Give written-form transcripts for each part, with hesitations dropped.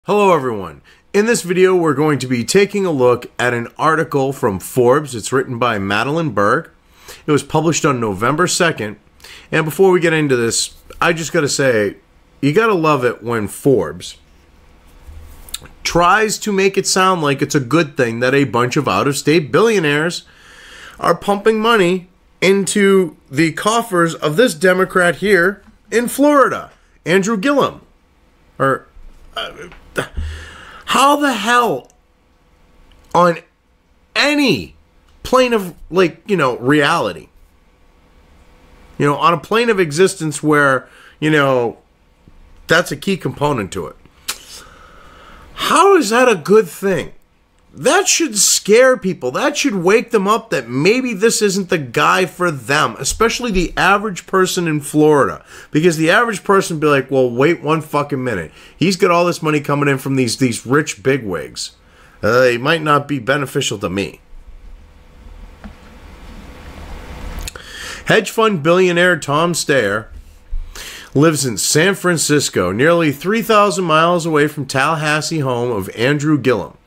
Hello everyone. In this video we're going to be taking a look at an article from Forbes. It's written by Madeline Berg. It was published on November 2nd. And before we get into this, I just got to say, you got to love it when Forbes tries to make it sound like it's a good thing that a bunch of out-of-state billionaires are pumping money into the coffers of this Democrat here in Florida, Andrew Gillum. How the hell on any plane of, reality, on a plane of existence where, that's a key component to it. How is that a good thing? That should scare people. That should wake them up that maybe this isn't the guy for them, especially the average person in Florida. Because the average person would be like, well, wait one fucking minute. He's got all this money coming in from these rich bigwigs. They might not be beneficial to me. Hedge fund billionaire Tom Steyer lives in San Francisco, nearly 3,000 miles away from Tallahassee home of Andrew Gillum,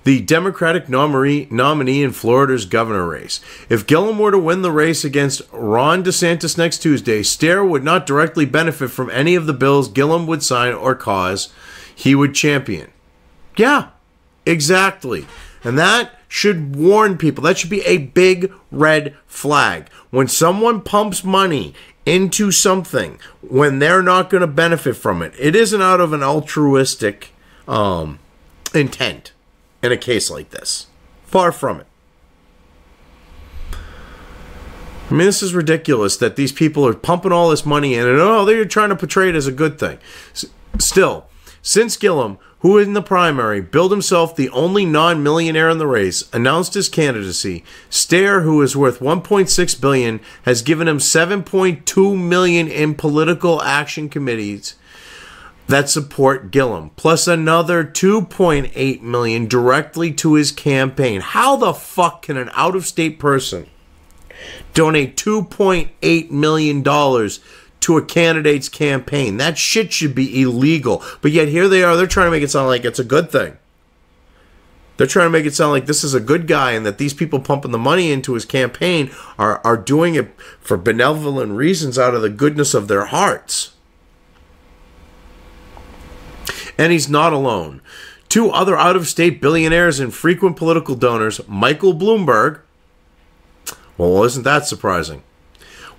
the Democratic nominee in Florida's governor race. If Gillum were to win the race against Ron DeSantis next Tuesday, Steyer would not directly benefit from any of the bills Gillum would sign or cause he would champion. Yeah, exactly. And that should warn people. That should be a big red flag. When someone pumps money into something when they're not going to benefit from it, it isn't out of an altruistic intent. In a case like this. Far from it. I mean, this is ridiculous that these people are pumping all this money in and, they're trying to portray it as a good thing. Still, since Gillum, who in the primary billed himself the only non-millionaire in the race, announced his candidacy, Steyer, who is worth $1.6 billion, has given him $7.2 million in political action committees that support Gillum, plus another $2.8 million directly to his campaign. How the fuck can an out-of-state person donate $2.8 million to a candidate's campaign? That shit should be illegal. But yet here they are, they're trying to make it sound like it's a good thing. They're trying to make it sound like this is a good guy and that these people pumping the money into his campaign are doing it for benevolent reasons out of the goodness of their hearts. And he's not alone. Two other out-of-state billionaires and frequent political donors, Michael Bloomberg, well, isn't that surprising,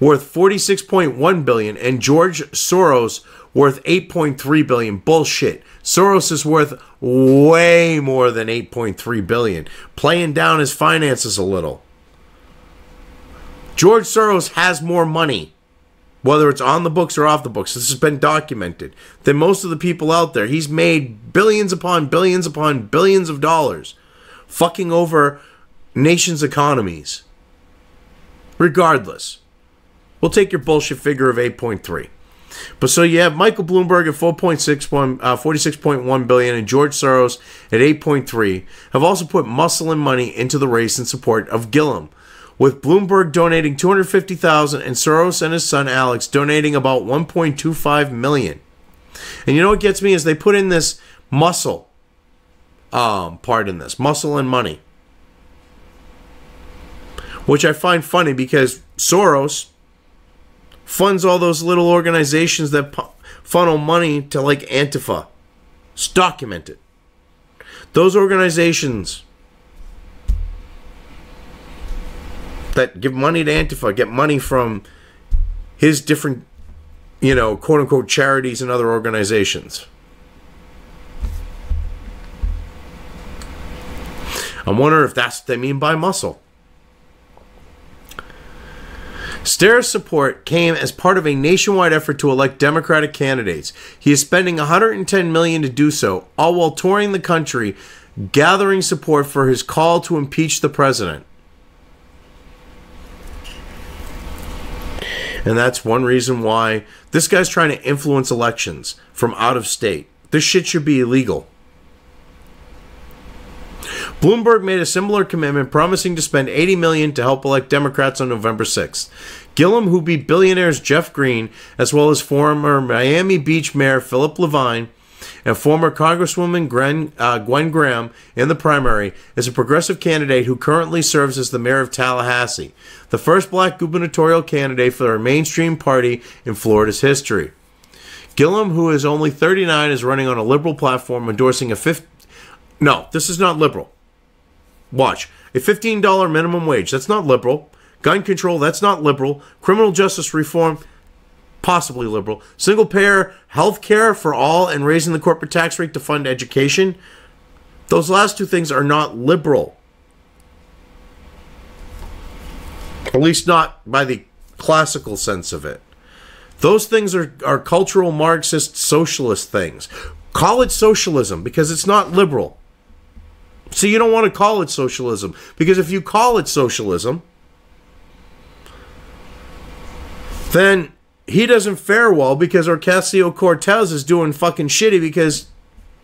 worth $46.1 billion, and George Soros, worth $8.3 billion. Bullshit. Soros is worth way more than $8.3 billion, playing down his finances a little. George Soros has more money, whether it's on the books or off the books. This has been documented. Than most of the people out there. He's made billions upon billions upon billions of dollars fucking over nations' economies. Regardless, we'll take your bullshit figure of 8.3. But so you have Michael Bloomberg at 46.1 billion and George Soros at 8.3 have also put muscle and money into the race in support of Gillum, with Bloomberg donating $250,000 and Soros and his son Alex donating about $1.25 million. And you know what gets me is they put in this muscle part in this, muscle and money, which I find funny because Soros funds all those little organizations that funnel money to like Antifa. It's documented. Those organizations that give money to Antifa get money from his different, quote-unquote charities and other organizations. I'm wondering if that's what they mean by muscle. Steyer's support came as part of a nationwide effort to elect Democratic candidates. He is spending $110 million to do so, all while touring the country, gathering support for his call to impeach the president. And that's one reason why this guy's trying to influence elections from out of state. This shit should be illegal. Bloomberg made a similar commitment, promising to spend $80 million to help elect Democrats on November 6th. Gillum, who beat billionaires Jeff Green, as well as former Miami Beach Mayor Philip Levine, and former Congresswoman Gwen Graham in the primary, is a progressive candidate who currently serves as the mayor of Tallahassee, the first black gubernatorial candidate for a mainstream party in Florida's history. Gillum, who is only 39, is running on a liberal platform endorsing No, this is not liberal. Watch. A $15 minimum wage. That's not liberal. Gun control. That's not liberal. Criminal justice reform. Possibly liberal. Single-payer health care for all and raising the corporate tax rate to fund education. Those last two things are not liberal. At least not by the classical sense of it. Those things are cultural Marxist socialist things. Call it socialism because it's not liberal. So you don't want to call it socialism because if you call it socialism, then he doesn't fare well because Ocasio-Cortez is doing fucking shitty because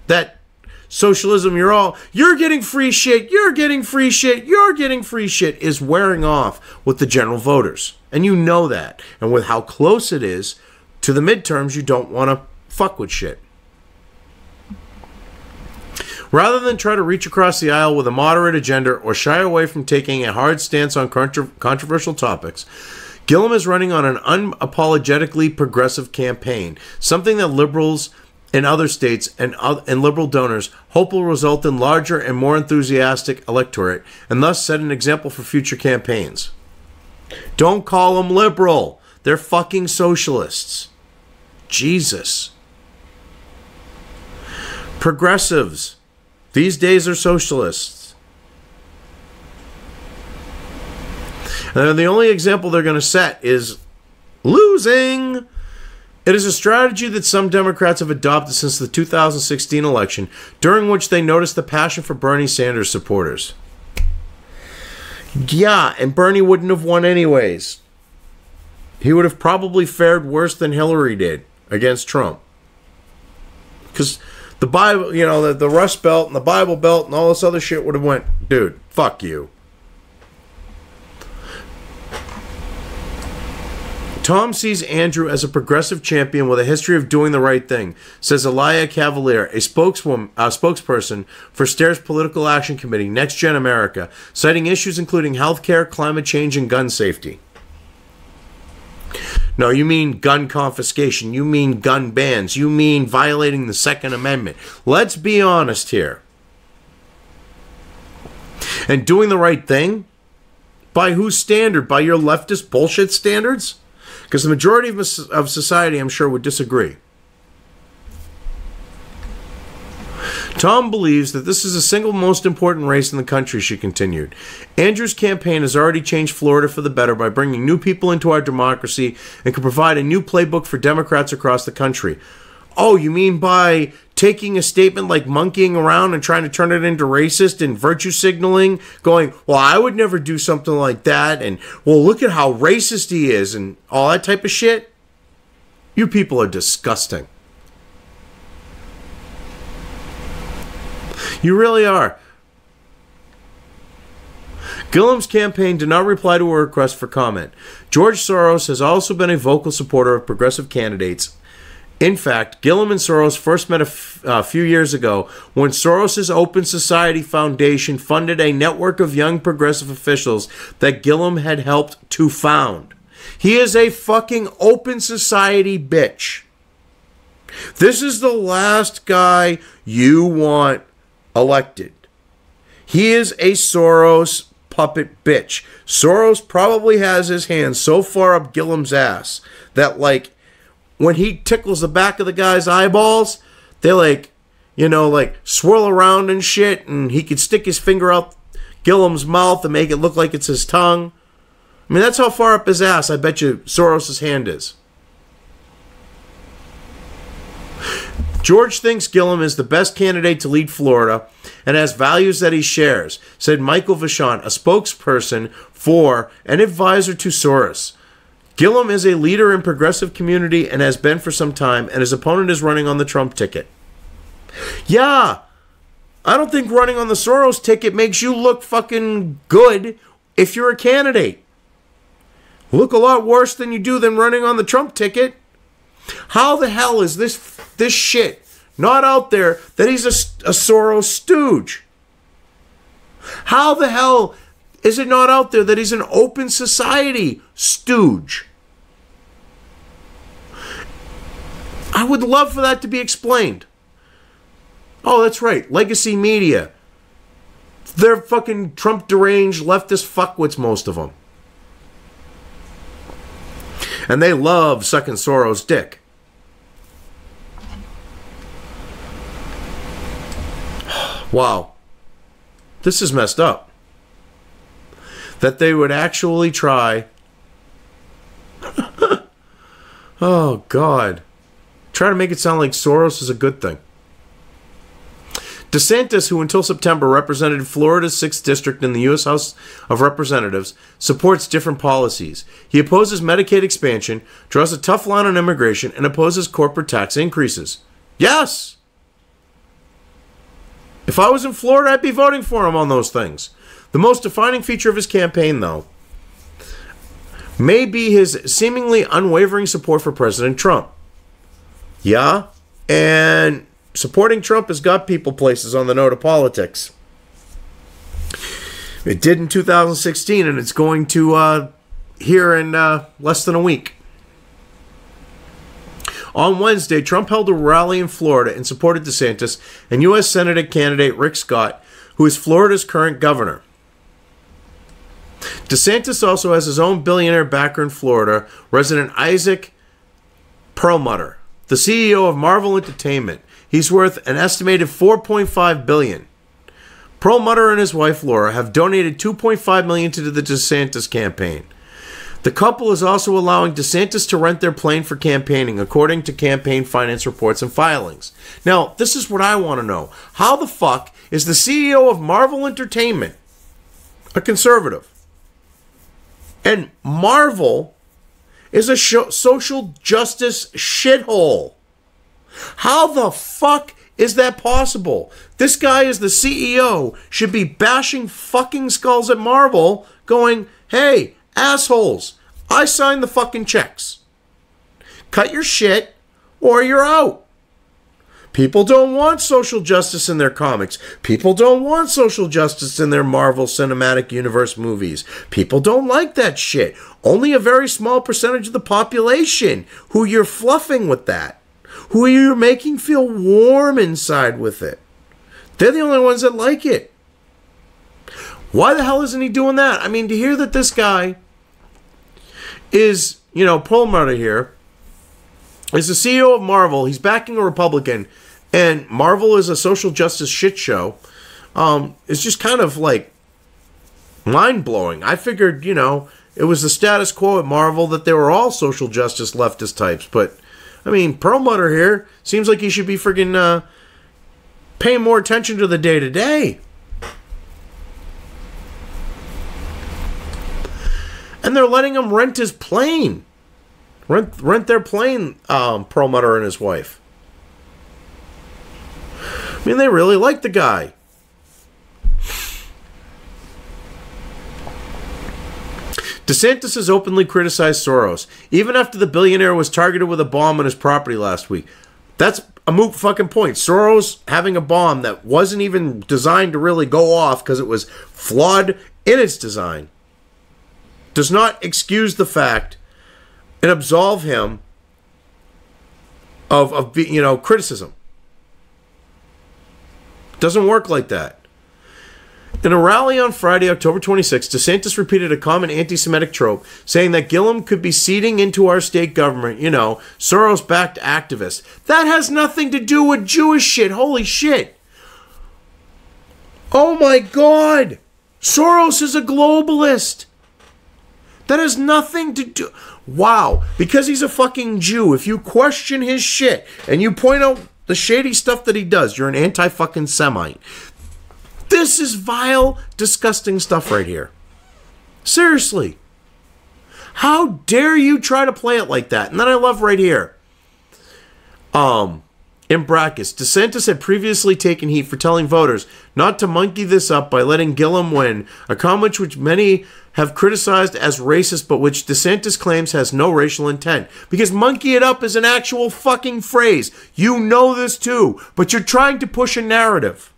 that socialism you're getting free shit, you're getting free shit, you're getting free shit is wearing off with the general voters. And you know that. And with how close it is to the midterms, you don't want to fuck with shit. Rather than try to reach across the aisle with a moderate agenda or shy away from taking a hard stance on controversial topics, Gillum is running on an unapologetically progressive campaign, something that liberals in other states and liberal donors hope will result in larger and more enthusiastic electorate and thus set an example for future campaigns. Don't call them liberal. They're fucking socialists. Jesus. Progressives. These days are socialists. And the only example they're going to set is losing. It is a strategy that some Democrats have adopted since the 2016 election, during which they noticed the passion for Bernie Sanders supporters. Yeah, and Bernie wouldn't have won anyways. He would have probably fared worse than Hillary did against Trump. Because the Bible, the Rust Belt and the Bible Belt and all this other shit would have went, dude, fuck you. Tom sees Andrew as a progressive champion with a history of doing the right thing, says Elia Cavalier, a spokesperson for STAIR's Political Action Committee, Next Gen America, citing issues including healthcare, climate change, and gun safety. No, you mean gun confiscation. You mean gun bans. You mean violating the Second Amendment. Let's be honest here. And doing the right thing? By whose standard? By your leftist bullshit standards? Because the majority of society, I'm sure, would disagree. Tom believes that this is the single most important race in the country, she continued. Andrew's campaign has already changed Florida for the better by bringing new people into our democracy and can provide a new playbook for Democrats across the country. Oh, you mean by taking a statement like monkeying around and trying to turn it into racist and virtue signaling, going, well, I would never do something like that, and, well, look at how racist he is, and all that type of shit? You people are disgusting. You really are. Gillum's campaign did not reply to a request for comment. George Soros has also been a vocal supporter of progressive candidates. In fact, Gillum and Soros first met a few years ago when Soros' Open Society Foundation funded a network of young progressive officials that Gillum had helped to found. He is a fucking Open Society bitch. This is the last guy you want elected. He is a Soros puppet bitch. Soros probably has his hands so far up Gillum's ass that, like, when he tickles the back of the guy's eyeballs, they swirl around and shit, and he could stick his finger out Gillum's mouth and make it look like it's his tongue. I mean, that's how far up his ass I bet you Soros' hand is. George thinks Gillum is the best candidate to lead Florida and has values that he shares, said Michael Vachon, a spokesperson for and advisor to Soros. Gillum is a leader in progressive community and has been for some time, and his opponent is running on the Trump ticket. Yeah, I don't think running on the Soros ticket makes you look fucking good if you're a candidate. Look a lot worse than you do than running on the Trump ticket. How the hell is this shit not out there that he's a Soros stooge? How the hell is it not out there that he's an open society stooge? I would love for that to be explained. Oh, that's right. Legacy media. They're fucking Trump deranged leftist fuckwits, most of them. And they love sucking Soros' dick. Wow. This is messed up. That they would actually try. Oh, God. Try to make it sound like Soros is a good thing. DeSantis, who until September represented Florida's 6th District in the U.S. House of Representatives, supports different policies. He opposes Medicaid expansion, draws a tough line on immigration, and opposes corporate tax increases. Yes! If I was in Florida, I'd be voting for him on those things. The most defining feature of his campaign, though, may be his seemingly unwavering support for President Trump. Yeah, and supporting Trump has got people places on the note of politics. It did in 2016, and it's going to here in less than a week. On Wednesday, Trump held a rally in Florida and supported DeSantis and U.S. Senate candidate Rick Scott, who is Florida's current governor. DeSantis also has his own billionaire backer in Florida, resident Isaac Perlmutter, the CEO of Marvel Entertainment. He's worth an estimated $4.5 billion. Perlmutter and his wife Laura have donated $2.5 million to the DeSantis campaign. The couple is also allowing DeSantis to rent their plane for campaigning, according to campaign finance reports and filings. Now, this is what I want to know. How the fuck is the CEO of Marvel Entertainment a conservative? And Marvel is a social justice shithole. How the fuck is that possible? This guy is the CEO, should be bashing fucking skulls at Marvel, going, hey, assholes, I signed the fucking checks. Cut your shit or you're out. People don't want social justice in their comics. People don't want social justice in their Marvel Cinematic Universe movies. People don't like that shit. Only a very small percentage of the population who you're fluffing with that, who you're making feel warm inside with it. They're the only ones that like it. Why the hell isn't he doing that? I mean, to hear that this guy is, Perlmutter here, is the CEO of Marvel. He's backing a Republican, and Marvel is a social justice shit show. It's just kind of like mind-blowing. I figured, it was the status quo at Marvel that they were all social justice leftist types. But, I mean, Perlmutter here seems like he should be friggin' paying more attention to the day-to-day. And they're letting him rent his plane. Rent their plane, Perlmutter and his wife. I mean, they really like the guy. DeSantis has openly criticized Soros, even after the billionaire was targeted with a bomb on his property last week. That's a moot fucking point. Soros having a bomb that wasn't even designed to really go off because it was flawed in its design does not excuse the fact and absolve him of criticism. Doesn't work like that. In a rally on Friday, October 26, DeSantis repeated a common anti-Semitic trope, saying that Gillum could be seeding into our state government, Soros-backed activists. That has nothing to do with Jewish shit. Holy shit. Oh my God. Soros is a globalist. That has nothing to do... Wow. Because he's a fucking Jew, if you question his shit and you point out the shady stuff that he does, you're an anti-fucking Semite. This is vile, disgusting stuff right here. Seriously. How dare you try to play it like that? And then I love right here. In brackets, DeSantis had previously taken heat for telling voters not to monkey this up by letting Gillum win, a comment which many have criticized as racist, but which DeSantis claims has no racial intent. Because monkey it up is an actual fucking phrase. You know this too, but you're trying to push a narrative.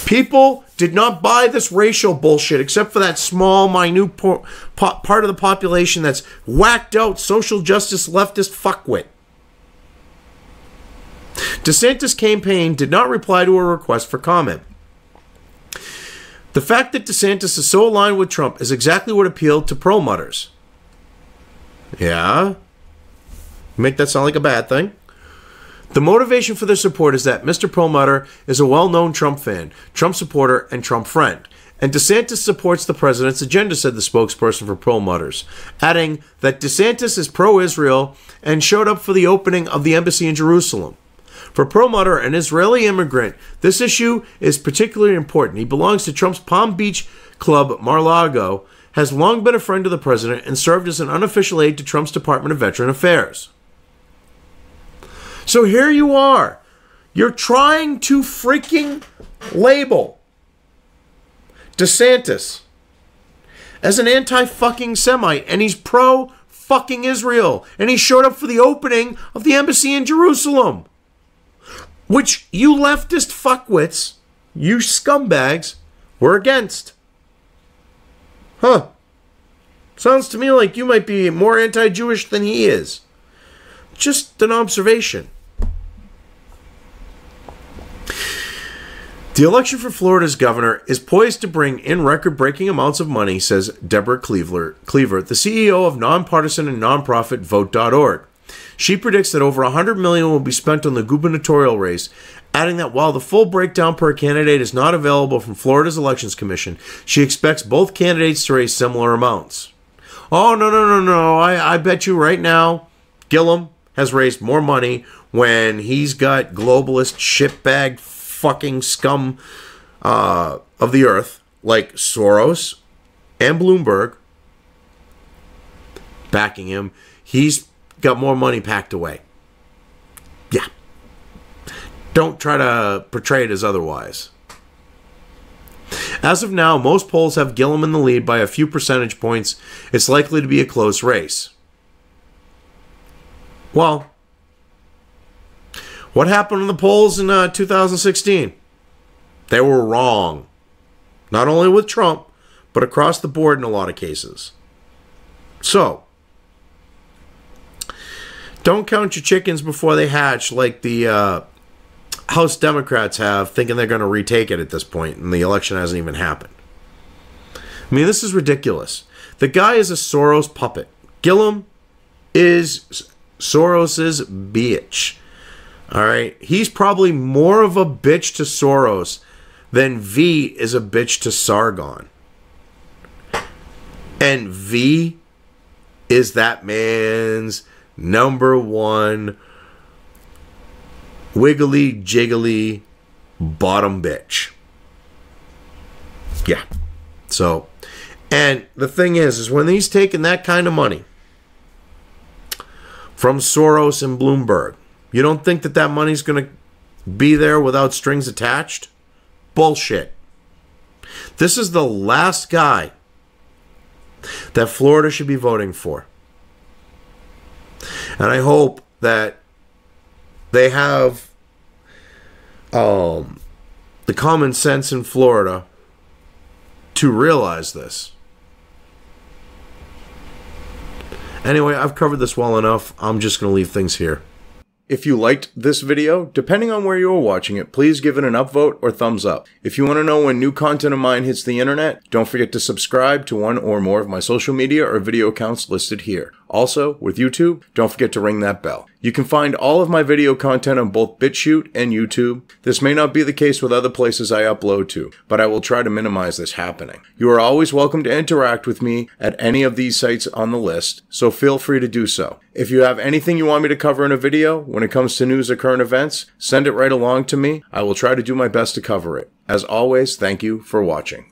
People did not buy this racial bullshit except for that small, minute part of the population that's whacked out social justice leftist fuckwit. DeSantis' campaign did not reply to a request for comment. The fact that DeSantis is so aligned with Trump is exactly what appealed to pro-mutters. Yeah? Make that sound like a bad thing? The motivation for their support is that Mr. Perlmutter is a well-known Trump fan, Trump supporter, and Trump friend. And DeSantis supports the president's agenda, said the spokesperson for Perlmutters, adding that DeSantis is pro-Israel and showed up for the opening of the embassy in Jerusalem. For Perlmutter, an Israeli immigrant, this issue is particularly important. He belongs to Trump's Palm Beach club, Mar-a-Lago, has long been a friend of the president, and served as an unofficial aide to Trump's Department of Veteran Affairs. So here you are. You're trying to freaking label DeSantis as an anti-fucking Semite, and he's pro-fucking Israel, and he showed up for the opening of the embassy in Jerusalem, which you leftist fuckwits, you scumbags, were against. Huh. Sounds to me like you might be more anti-Jewish than he is. Just an observation. The election for Florida's governor is poised to bring in record-breaking amounts of money, says Deborah Cleaver, the CEO of nonpartisan and nonprofit Vote.org. She predicts that over $100 million will be spent on the gubernatorial race, adding that while the full breakdown per candidate is not available from Florida's Elections Commission, she expects both candidates to raise similar amounts. Oh, no. I bet you right now, Gillum has raised more money when he's got globalist shitbag fucking scum of the earth like Soros and Bloomberg backing him. He's got more money packed away. Yeah. Don't try to portray it as otherwise. As of now, most polls have Gillum in the lead by a few percentage points. It's likely to be a close race. Well, what happened in the polls in 2016? They were wrong. Not only with Trump, but across the board in a lot of cases. So, don't count your chickens before they hatch like the House Democrats have, thinking they're going to retake it at this point, and the election hasn't even happened. I mean, this is ridiculous. The guy is a Soros puppet. Gillum is Soros's bitch. All right? He's probably more of a bitch to Soros than V is a bitch to Sargon. And V is that man's number one wiggly jiggly bottom bitch. Yeah. So, and the thing is when he's taking that kind of money from Soros and Bloomberg, you don't think that that money's going to be there without strings attached? Bullshit. This is the last guy that Florida should be voting for. And I hope that they have the common sense in Florida to realize this. Anyway, I've covered this well enough. I'm just going to leave things here. If you liked this video, depending on where you are watching it, please give it an upvote or thumbs up. If you want to know when new content of mine hits the internet, don't forget to subscribe to one or more of my social media or video accounts listed here. Also, with YouTube, don't forget to ring that bell. You can find all of my video content on both BitChute and YouTube. This may not be the case with other places I upload to, but I will try to minimize this happening. You are always welcome to interact with me at any of these sites on the list, so feel free to do so. If you have anything you want me to cover in a video, when it comes to news or current events, send it right along to me. I will try to do my best to cover it. As always, thank you for watching.